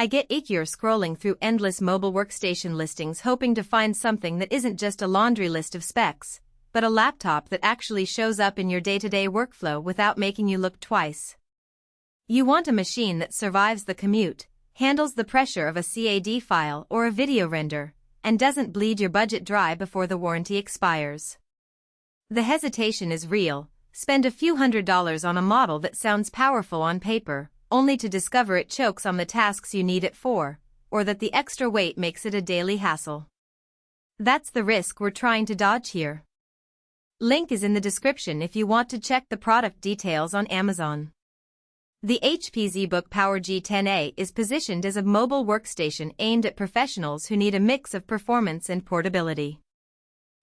I get ickier scrolling through endless mobile workstation listings hoping to find something that isn't just a laundry list of specs, but a laptop that actually shows up in your day-to-day workflow without making you look twice. You want a machine that survives the commute, handles the pressure of a CAD file or a video render, and doesn't bleed your budget dry before the warranty expires. The hesitation is real. Spend a few $100s on a model that sounds powerful on paper, only to discover it chokes on the tasks you need it for, or that the extra weight makes it a daily hassle. That's the risk we're trying to dodge here. Link is in the description if you want to check the product details on Amazon. The HP ZBook Power G10A is positioned as a mobile workstation aimed at professionals who need a mix of performance and portability.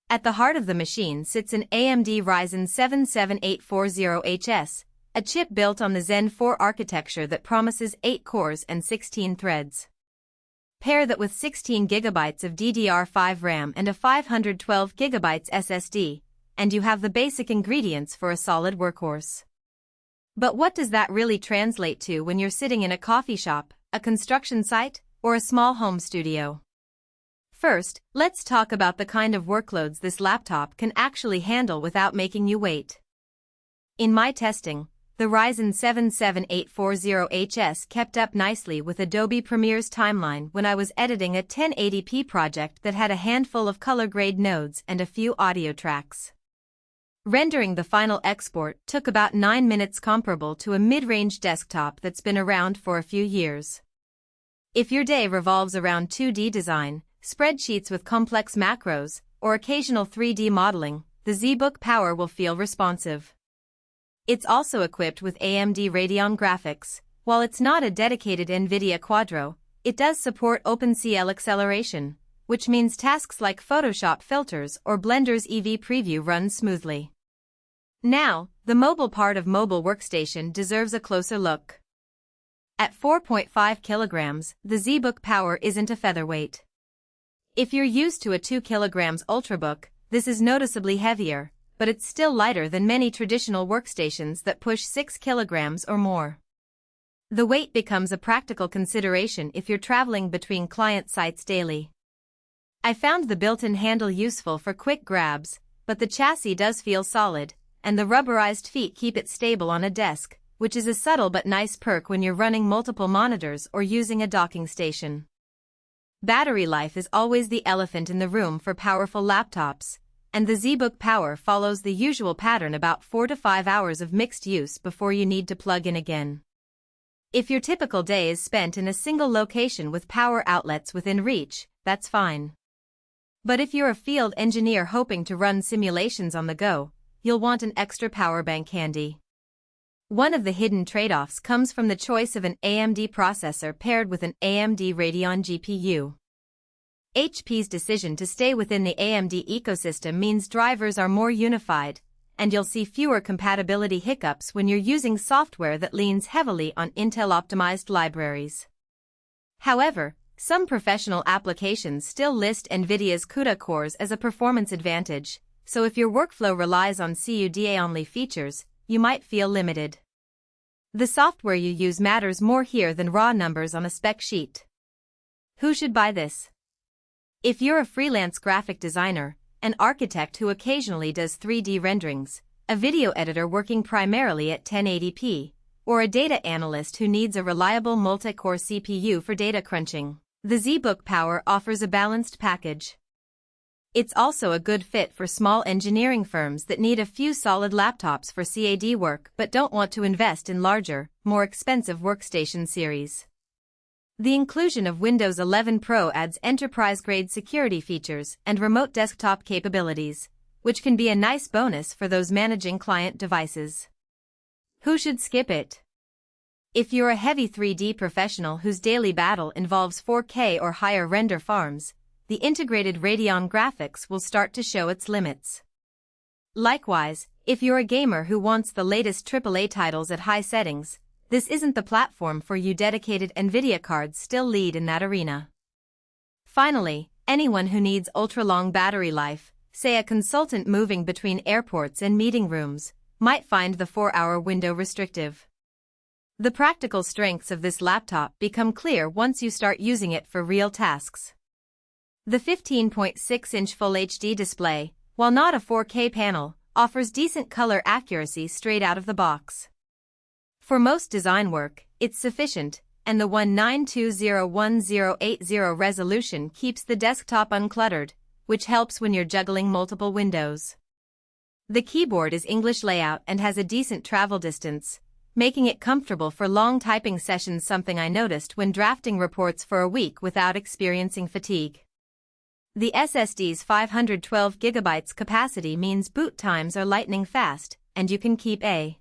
At the heart of the machine sits an AMD Ryzen 7 7840HS, a chip built on the Zen 4 architecture that promises 8 cores and 16 threads. Pair that with 16GB of DDR5 RAM and a 512GB SSD, and you have the basic ingredients for a solid workhorse. But what does that really translate to when you're sitting in a coffee shop, a construction site, or a small home studio? First, let's talk about the kind of workloads this laptop can actually handle without making you wait. In my testing, the Ryzen 7 7840HS kept up nicely with Adobe Premiere's timeline when I was editing a 1080p project that had a handful of color grade nodes and a few audio tracks. Rendering the final export took about 9 minutes, comparable to a mid-range desktop that's been around for a few years. If your day revolves around 2D design, spreadsheets with complex macros, or occasional 3D modeling, the ZBook Power will feel responsive. It's also equipped with AMD Radeon graphics. While it's not a dedicated NVIDIA Quadro, it does support OpenCL acceleration, which means tasks like Photoshop filters or Blender's EV Preview run smoothly. Now, the mobile part of mobile workstation deserves a closer look. At 4.5 kilograms, the ZBook Power isn't a featherweight. If you're used to a 2 kg Ultrabook, this is noticeably heavier, but it's still lighter than many traditional workstations that push 6 kilograms or more. The weight becomes a practical consideration if you're traveling between client sites daily. I found the built-in handle useful for quick grabs, but the chassis does feel solid, and the rubberized feet keep it stable on a desk, which is a subtle but nice perk when you're running multiple monitors or using a docking station. Battery life is always the elephant in the room for powerful laptops, and the ZBook Power follows the usual pattern: about 4 to 5 hours of mixed use before you need to plug in again. If your typical day is spent in a single location with power outlets within reach, that's fine. But if you're a field engineer hoping to run simulations on the go, you'll want an extra power bank handy. One of the hidden trade-offs comes from the choice of an AMD processor paired with an AMD Radeon GPU. HP's decision to stay within the AMD ecosystem means drivers are more unified, and you'll see fewer compatibility hiccups when you're using software that leans heavily on Intel-optimized libraries. However, some professional applications still list NVIDIA's CUDA cores as a performance advantage, so if your workflow relies on CUDA-only features, you might feel limited. The software you use matters more here than raw numbers on a spec sheet. Who should buy this? If you're a freelance graphic designer, an architect who occasionally does 3D renderings, a video editor working primarily at 1080p, or a data analyst who needs a reliable multi-core CPU for data crunching, the ZBook Power offers a balanced package. It's also a good fit for small engineering firms that need a few solid laptops for CAD work but don't want to invest in larger, more expensive workstation series. The inclusion of Windows 11 Pro adds enterprise-grade security features and remote desktop capabilities, which can be a nice bonus for those managing client devices. Who should skip it? If you're a heavy 3D professional whose daily battle involves 4K or higher render farms, the integrated Radeon graphics will start to show its limits. Likewise, if you're a gamer who wants the latest AAA titles at high settings, this isn't the platform for you. Dedicated NVIDIA cards still lead in that arena. Finally, anyone who needs ultra-long battery life, say a consultant moving between airports and meeting rooms, might find the 4-hour window restrictive. The practical strengths of this laptop become clear once you start using it for real tasks. The 15.6-inch Full HD display, while not a 4K panel, offers decent color accuracy straight out of the box. For most design work, it's sufficient, and the 19201080 resolution keeps the desktop uncluttered, which helps when you're juggling multiple windows. The keyboard is English layout and has a decent travel distance, making it comfortable for long typing sessions, something I noticed when drafting reports for a week without experiencing fatigue. The SSD's 512GB capacity means boot times are lightning fast, and you can keep a